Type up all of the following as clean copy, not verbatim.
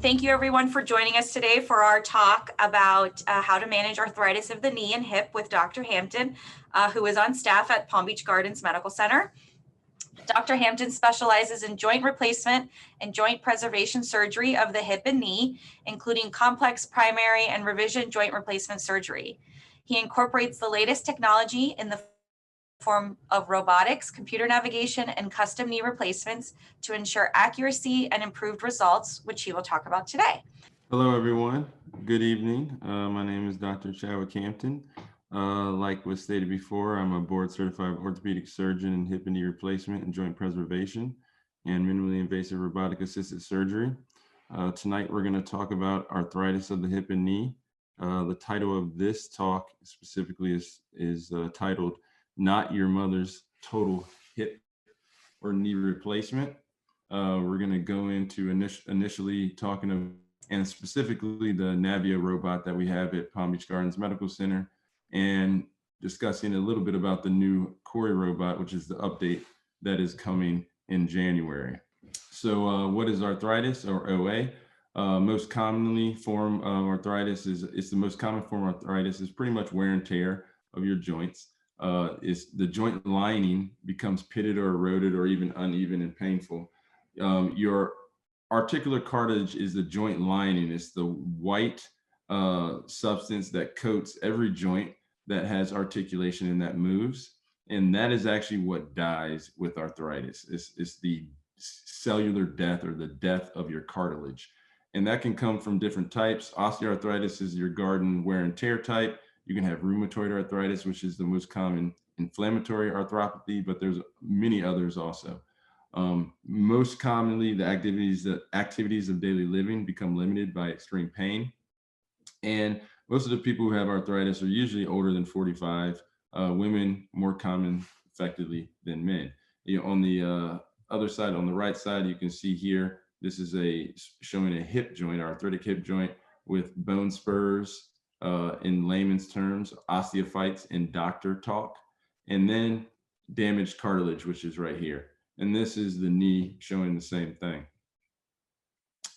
Thank you everyone for joining us today for our talk about how to manage arthritis of the knee and hip with Dr. Hampton, who is on staff at Palm Beach Gardens Medical Center. Dr. Hampton specializes in joint replacement and joint preservation surgery of the hip and knee, including complex primary and revision joint replacement surgery. He incorporates the latest technology in the form of robotics, computer navigation, and custom knee replacements to ensure accuracy and improved results, which he will talk about today. Hello, everyone. Good evening. My name is Dr. Chadwick Hampton. Like was stated before, I'm a board-certified orthopedic surgeon in hip and knee replacement and joint preservation and minimally invasive robotic-assisted surgery. Tonight, we're going to talk about arthritis of the hip and knee. The title of this talk specifically is titled "Not Your Mother's Total Hip or Knee Replacement." We're going to go into initially talking about, and specifically the Navio robot that we have at Palm Beach Gardens Medical Center, and discussing a little bit about the new Corey robot, which is the update that is coming in January. So what is arthritis, or OA? Most commonly form of arthritis it's the most common form of arthritis is pretty much wear and tear of your joints. Is the joint lining becomes pitted or eroded or even uneven and painful. Your articular cartilage is the joint lining. It's the white substance that coats every joint that has articulation and that moves. And that is actually what dies with arthritis. It's the cellular death or the death of your cartilage. And that can come from different types. Osteoarthritis is your garden wear and tear type. You can have rheumatoid arthritis, which is the most common inflammatory arthropathy, but there's many others also. Most commonly, the activities of daily living become limited by extreme pain. And most of the people who have arthritis are usually older than 45, women more common effectively than men. On the other side, on the right side, you can see here, this is showing a hip joint, arthritic hip joint with bone spurs in layman's terms, osteophytes in doctor talk, and then damaged cartilage, which is right here. And this is the knee showing the same thing.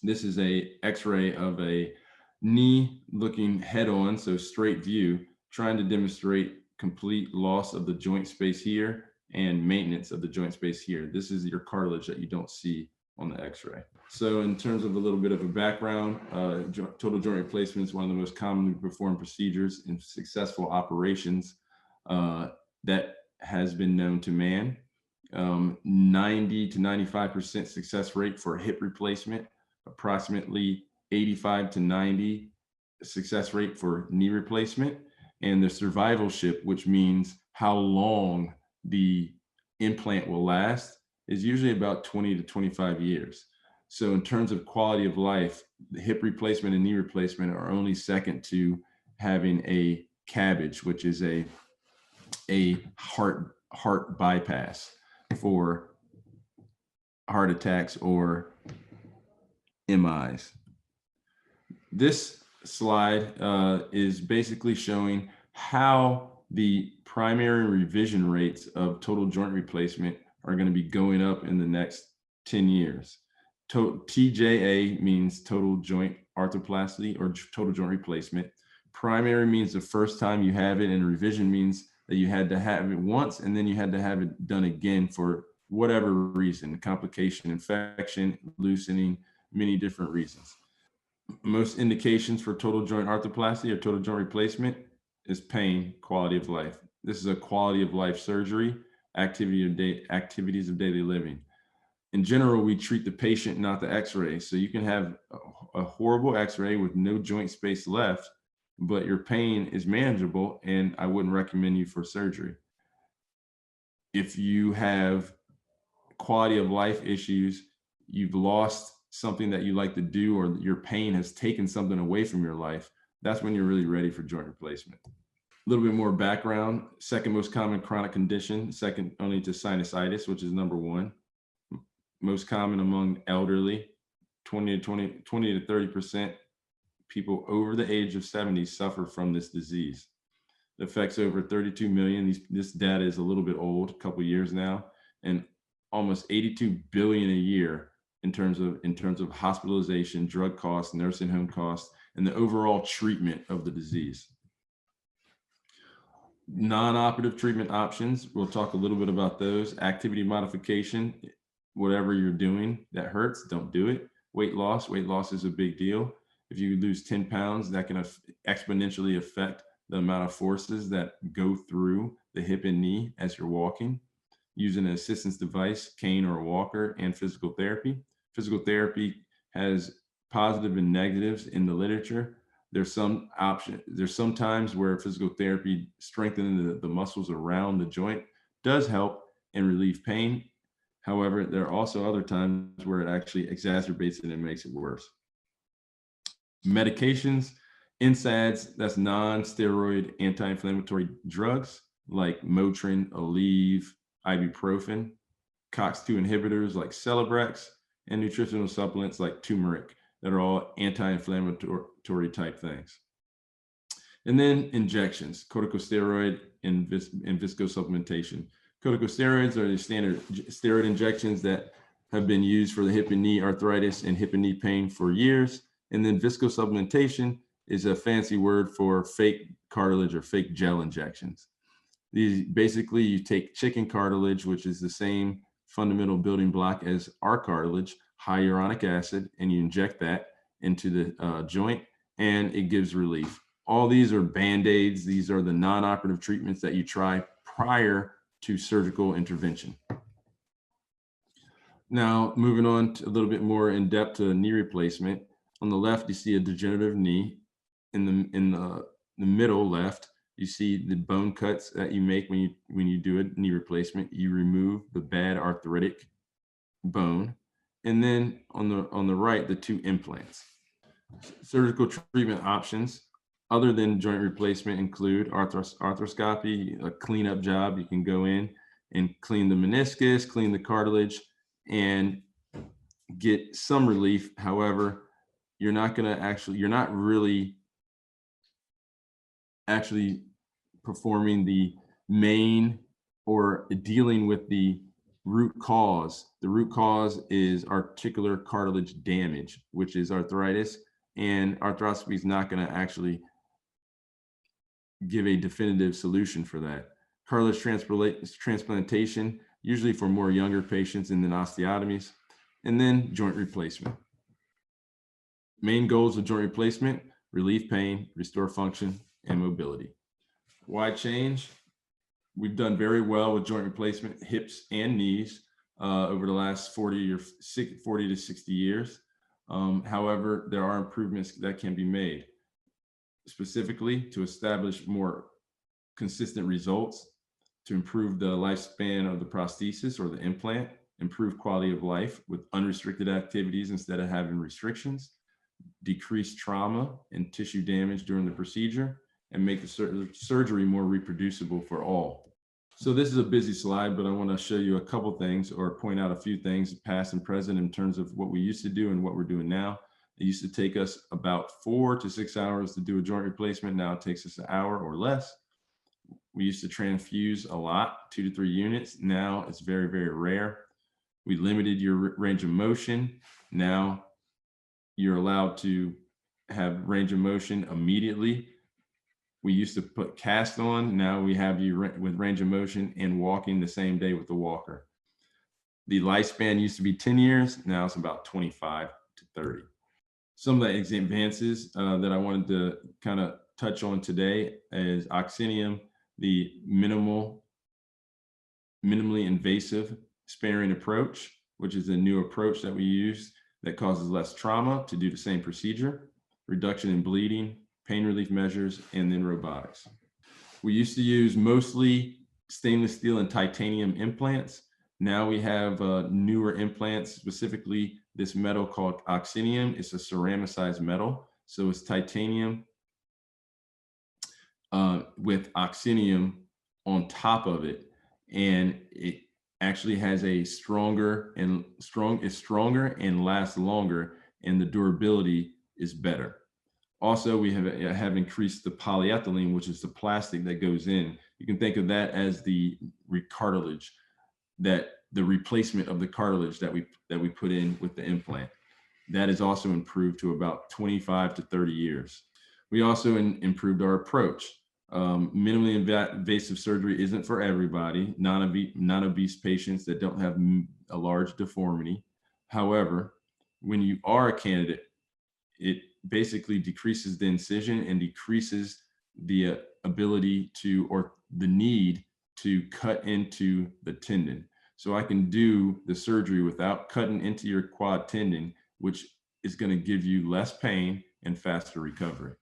This is a X-ray of a knee looking head on, so straight view, trying to demonstrate complete loss of the joint space here and maintenance of the joint space here. This is your cartilage that you don't see on the X-ray. So in terms of a little bit of a background, total joint replacement is one of the most commonly performed procedures in successful operations that has been known to man. 90 to 95% success rate for hip replacement, approximately 85 to 90 success rate for knee replacement, and the survivalship, which means how long the implant will last, is usually about 20 to 25 years. So in terms of quality of life, the hip replacement and knee replacement are only second to having a CABG, which is a heart bypass for heart attacks or MIs. This slide is basically showing how the primary revision rates of total joint replacement are going to be going up in the next 10 years. TJA means total joint arthroplasty or total joint replacement. Primary means the first time you have it, and revision means that you had to have it once and then you had to have it done again for whatever reason, complication, infection, loosening, many different reasons. Most indications for total joint arthroplasty or total joint replacement is pain, quality of life. This is a quality of life surgery, activities of daily living. In general, we treat the patient, not the X-ray. So you can have a horrible X-ray with no joint space left, but your pain is manageable, and I wouldn't recommend you for surgery. If you have quality of life issues, you've lost something that you like to do, or your pain has taken something away from your life, that's when you're really ready for joint replacement. A little bit more background: second most common chronic condition, second only to sinusitis, which is number one. Most common among elderly, 20 to 30% people over the age of 70 suffer from this disease. It affects over 32 million. This data is a little bit old, a couple of years now, and almost 82 billion a year in terms of hospitalization, drug costs, nursing home costs, and the overall treatment of the disease. Non-operative treatment options, we'll talk a little bit about those. Activity modification, whatever you're doing that hurts, don't do it. Weight loss is a big deal. If you lose 10 pounds, that can exponentially affect the amount of forces that go through the hip and knee as you're walking. Using an assistance device, cane or a walker, and physical therapy. Physical therapy has positive and negatives in the literature. There's some times where physical therapy strengthening the muscles around the joint does help and relieve pain. However, there are also other times where it actually exacerbates it and makes it worse. Medications, NSAIDs, that's non-steroid anti-inflammatory drugs like Motrin, Aleve, ibuprofen, COX-2 inhibitors like Celebrex, and nutritional supplements like turmeric that are all anti-inflammatory type things. And then injections, corticosteroid and viscosupplementation. Corticosteroids are the standard steroid injections that have been used for the hip and knee arthritis and hip and knee pain for years. And then viscosupplementation is a fancy word for fake cartilage or fake gel injections. These basically, you take chicken cartilage, which is the same fundamental building block as our cartilage, hyaluronic acid, and you inject that into the joint, and it gives relief. All these are Band-Aids. These are the non-operative treatments that you try prior to surgical intervention. Now, moving on to a little bit more in depth to knee replacement. On the left, you see a degenerative knee. In the middle left, you see the bone cuts that you make when you do a knee replacement. You remove the bad arthritic bone, and then on the right, the two implants. Surgical treatment options other than joint replacement include arthroscopy, a cleanup job. You can go in and clean the meniscus, clean the cartilage, and get some relief. However, you're not really actually performing the main or dealing with the root cause. The root cause is articular cartilage damage, which is arthritis, and arthroscopy is not going to actually give a definitive solution for that. Cartilage transplantation, usually for more younger patients, and then osteotomies, and then joint replacement. Main goals of joint replacement: relieve pain, restore function, and mobility. Why change? We've done very well with joint replacement, hips and knees, over the last 40 to 60 years. However, there are improvements that can be made, specifically to establish more consistent results, to improve the lifespan of the prosthesis or the implant, improve quality of life with unrestricted activities instead of having restrictions, decrease trauma and tissue damage during the procedure, and make the surgery more reproducible for all. So this is a busy slide, but I want to show you a couple things, or point out a few things, past and present, in terms of what we used to do and what we're doing now. It used to take us about 4 to 6 hours to do a joint replacement. Now it takes us an hour or less. We used to transfuse a lot, 2 to 3 units. Now it's very, very rare. We limited your range of motion. Now you're allowed to have range of motion immediately. We used to put cast on. Now we have you with range of motion and walking the same day with the walker. The lifespan used to be 10 years. Now it's about 25 to 30. Some of the advances that I wanted to kind of touch on today is Oxenium, the minimally invasive sparing approach, which is a new approach that we use that causes less trauma to do the same procedure, reduction in bleeding, pain relief measures, and then robotics. We used to use mostly stainless steel and titanium implants. Now we have newer implants, specifically this metal called Oxenium. It's a ceramicized metal. So it's titanium with Oxenium on top of it. And it actually has a stronger and lasts longer, and the durability is better. Also, we have increased the polyethylene, which is the plastic that goes in. You can think of that as the cartilage that the replacement of the cartilage that we put in with the implant. That is also improved to about 25 to 30 years. We also improved our approach. Minimally invasive surgery isn't for everybody, non-obese patients that don't have a large deformity. However, when you are a candidate, it basically decreases the incision and decreases the ability to, or the need to cut into the tendon. So I can do the surgery without cutting into your quad tendon, which is going to give you less pain and faster recovery.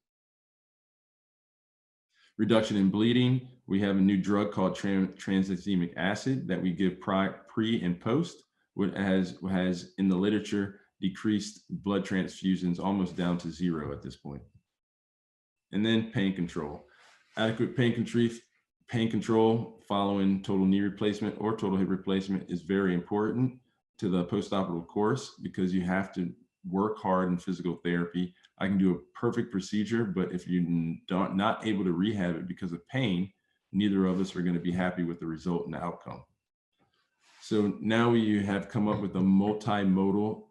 Reduction in bleeding. We have a new drug called tranexamic acid that we give pre and post, which has in the literature decreased blood transfusions almost down to 0 at this point. And then pain control. Adequate pain control following total knee replacement or total hip replacement is very important to the postoperative course, because you have to work hard in physical therapy. I can do a perfect procedure, but if you're not able to rehab it because of pain, neither of us are going to be happy with the result and the outcome. So now we have come up with a multimodal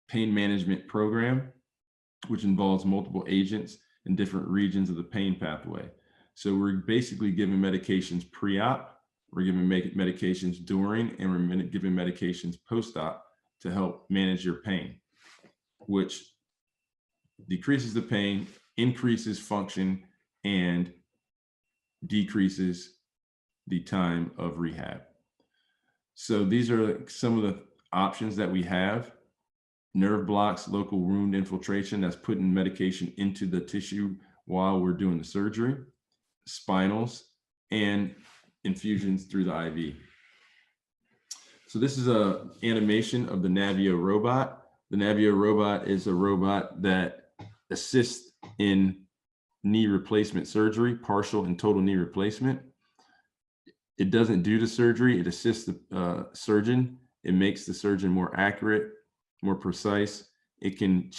pain management program, which involves multiple agents in different regions of the pain pathway. So we're basically giving medications pre-op, we're giving medications during, and we're giving medications post-op to help manage your pain, which decreases the pain, increases function, and decreases the time of rehab. So these are some of the options that we have. Nerve blocks, local wound infiltration, that's putting medication into the tissue while we're doing the surgery, spinals, and infusions through the IV. So this is an animation of the Navio robot. The Navio robot is a robot that assists in knee replacement surgery, partial and total knee replacement. It doesn't do the surgery, it assists the surgeon. It makes the surgeon more accurate, more precise. It can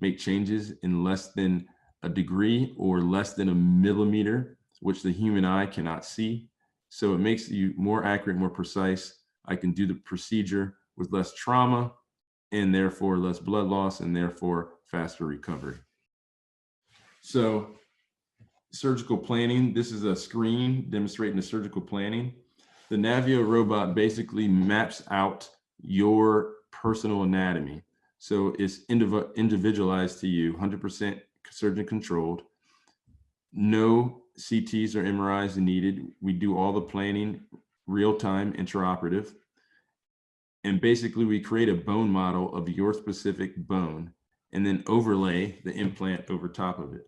make changes in less than a degree or less than a millimeter, which the human eye cannot see. So it makes you more accurate, more precise. I can do the procedure with less trauma and therefore less blood loss and therefore faster recovery. So surgical planning, this is a screen demonstrating the surgical planning. The Navio robot basically maps out your personal anatomy. So it's individualized to you, 100% surgeon controlled. No CTs or MRIs are needed. We do all the planning real-time, intraoperative. And basically we create a bone model of your specific bone and then overlay the implant over top of it.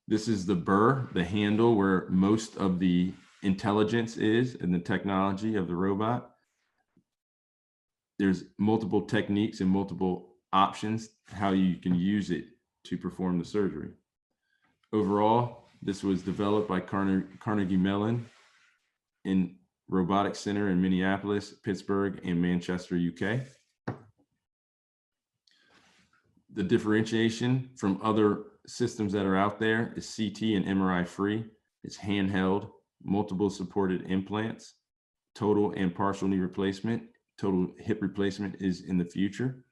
This is the burr, the handle where most of the intelligence is and the technology of the robot. There's multiple techniques and multiple options how you can use it to perform the surgery. Overall, this was developed by Carnegie Mellon in Robotics Center in Minneapolis, Pittsburgh, and Manchester, UK. The differentiation from other systems that are out there is CT and MRI free. It's handheld, multiple supported implants, total and partial knee replacement. Total hip replacement is in the future.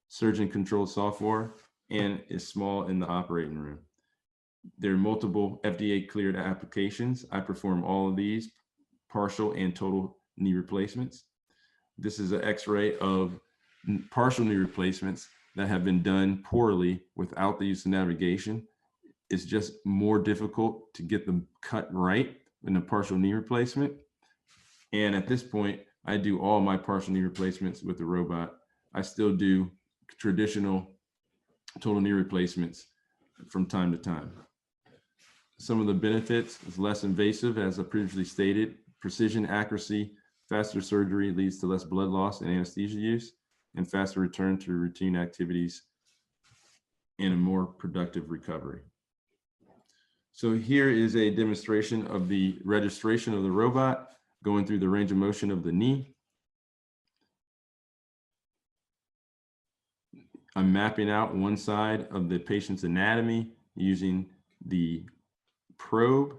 Surgeon controlled software, and is small in the operating room. There are multiple FDA cleared applications. I perform all of these partial and total knee replacements. This is an X-ray of partial knee replacements that have been done poorly without the use of navigation. It's just more difficult to get them cut right in a partial knee replacement. And at this point, I do all my partial knee replacements with the robot. I still do traditional total knee replacements from time to time. Some of the benefits is less invasive, as I previously stated, precision, accuracy, faster surgery leads to less blood loss and anesthesia use, and faster return to routine activities and a more productive recovery. So here is a demonstration of the registration of the robot going through the range of motion of the knee. I'm mapping out one side of the patient's anatomy using the probe.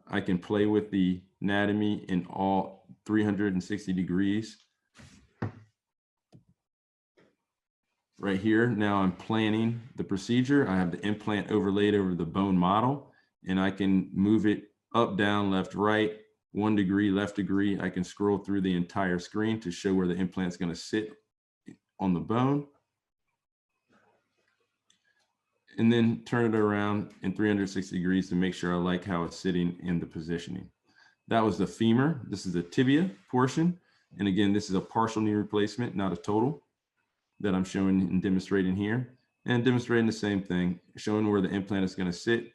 I can play with the anatomy in all 360 degrees. Right here, now I'm planning the procedure. I have the implant overlaid over the bone model, and I can move it up, down, left, right, 1 degree, left degree. I can scroll through the entire screen to show where the implant's going to sit on the bone, and then turn it around in 360 degrees to make sure I like how it's sitting in the positioning. That was the femur. This is the tibia portion. And again, this is a partial knee replacement, not a total, that I'm showing and demonstrating here. And demonstrating the same thing, showing where the implant is going to sit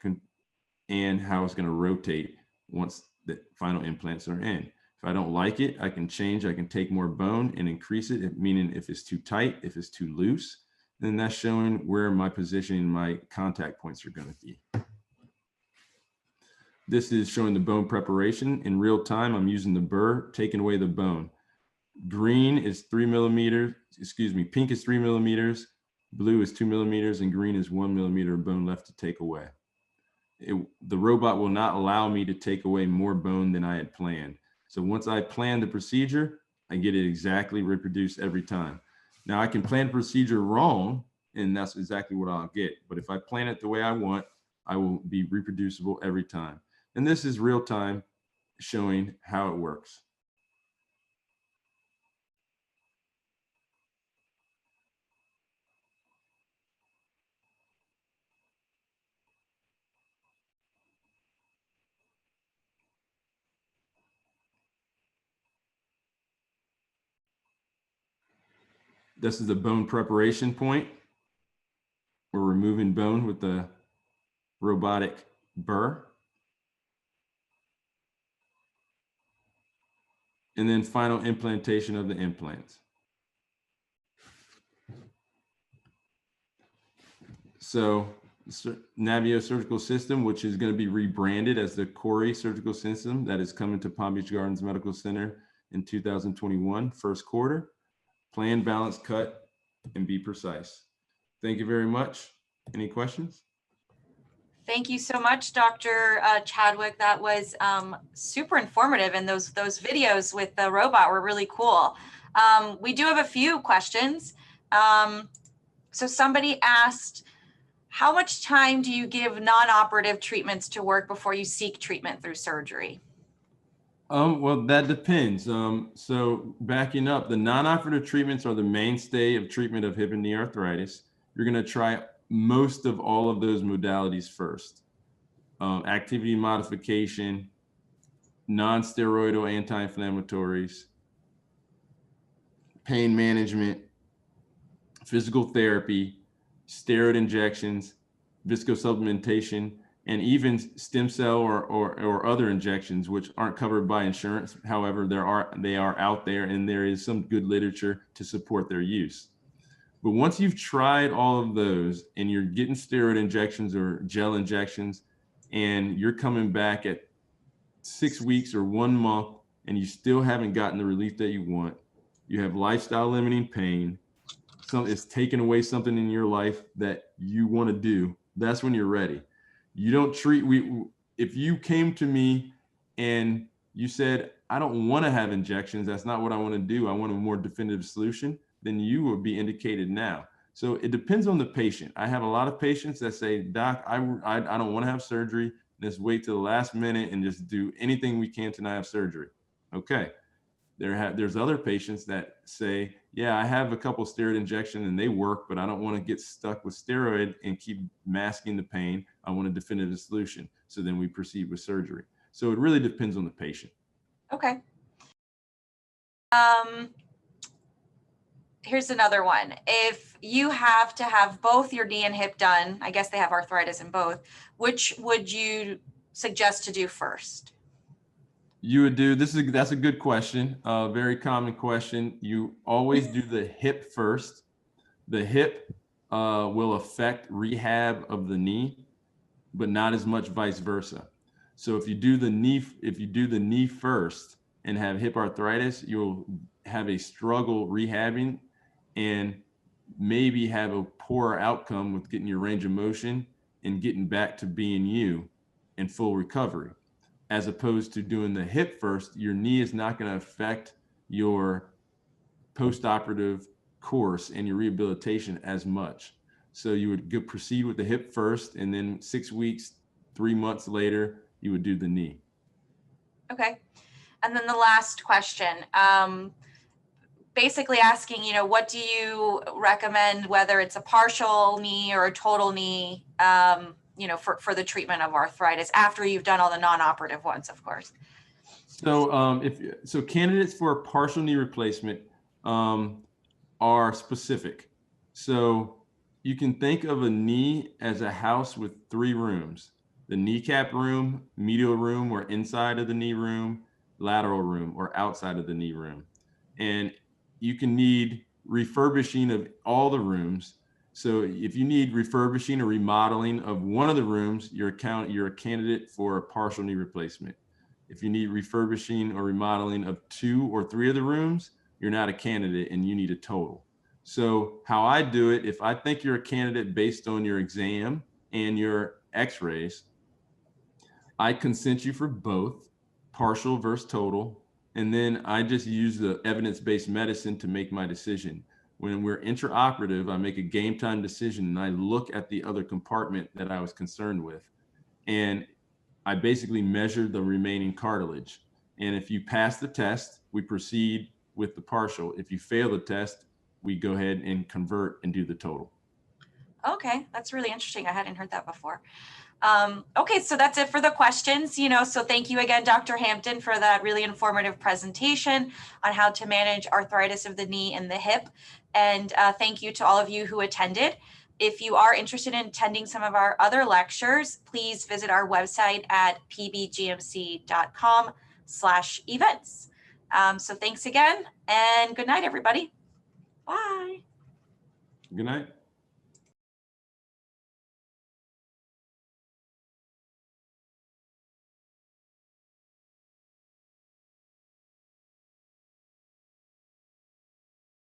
and how it's going to rotate once the final implants are in. If I don't like it, I can change. I can take more bone and increase it, meaning if it's too tight, if it's too loose, then that's showing where my positioning, my contact points are going to be. This is showing the bone preparation in real time. I'm using the burr, taking away the bone. Green is 3 millimeters, pink is 3 millimeters, blue is 2 millimeters, and green is 1 millimeter of bone left to take away. The robot will not allow me to take away more bone than I had planned. So once I plan the procedure, I get it exactly reproduced every time. Now I can plan the procedure wrong, and that's exactly what I'll get. But if I plan it the way I want, I will be reproducible every time. And this is real time showing how it works. This is the bone preparation point. We're removing bone with the robotic burr. And then final implantation of the implants. So Navio Surgical System, which is going to be rebranded as the Corey Surgical System, that is coming to Palm Beach Gardens Medical Center in 2021, first quarter. Plan, balance, cut, and be precise. Thank you very much. Any questions? Thank you so much, Dr. Chadwick. That was super informative, and those videos with the robot were really cool. We do have a few questions. So somebody asked, how much time do you give non-operative treatments to work before you seek treatment through surgery? Well, that depends. So backing up, the non-operative treatments are the mainstay of treatment of hip and knee arthritis. You're going to try most of all of those modalities first. Activity modification, non-steroidal anti-inflammatories, pain management, physical therapy, steroid injections, viscosupplementation, and even stem cell or other injections, which aren't covered by insurance. However, they are out there, and there is some good literature to support their use. But once you've tried all of those and you're getting steroid injections or gel injections, and you're coming back at 6 weeks or 1 month, and you still haven't gotten the relief that you want, you have lifestyle limiting pain, it's taken away something in your life that you want to do, that's when you're ready. You don't treat, if you came to me and you said, I don't want to have injections, that's not what I want to do, I want a more definitive solution, then you would be indicated now. So it depends on the patient. I have a lot of patients that say, Doc, I don't want to have surgery. Let's wait till the last minute and just do anything we can to not have surgery. Okay. There's other patients that say, yeah, I have a couple steroid injections and they work, but I don't want to get stuck with steroid and keep masking the pain. I want a definitive solution. So then we proceed with surgery. So it really depends on the patient. Okay. Here's another one. If you have to have both your knee and hip done, I guess they have arthritis in both, which would you suggest to do first? You would do, that's a good question. Very common question. You always do the hip first. The hip will affect rehab of the knee, but not as much vice versa. So if you do the knee first and have hip arthritis, you'll have a struggle rehabbing and maybe have a poorer outcome with getting your range of motion and getting back to being you in full recovery. as opposed to doing the hip first, your knee is not going to affect your post-operative course and your rehabilitation as much. So you would proceed with the hip first, and then 6 weeks, 3 months later, you would do the knee. Okay. And then the last question, basically asking, what do you recommend, whether it's a partial knee or a total knee, for the treatment of arthritis after you've done all the non-operative ones, of course. So candidates for a partial knee replacement are specific. So you can think of a knee as a house with 3 rooms: the kneecap room, medial room, or inside of the knee room, lateral room, or outside of the knee room. And you can need refurbishing of all the rooms. So if you need refurbishing or remodeling of one of the rooms, you're a candidate for a partial knee replacement. If you need refurbishing or remodeling of 2 or 3 of the rooms, you're not a candidate and you need a total. So how I do it, if I think you're a candidate based on your exam and your x-rays, I consent you for both, partial versus total. And then I just use the evidence-based medicine to make my decision. When we're intraoperative, I make a game time decision and I look at the other compartment that I was concerned with. And I basically measure the remaining cartilage. And if you pass the test, we proceed with the partial. If you fail the test, we go ahead and convert and do the total. Okay, that's really interesting. I hadn't heard that before. Okay, so that's it for the questions. So thank you again, Dr. Hampton, for that really informative presentation on how to manage arthritis of the knee and the hip. And thank you to all of you who attended. If you are interested in attending some of our other lectures, please visit our website at pbgmc.com/events. So thanks again, and good night, everybody. Bye. Good night.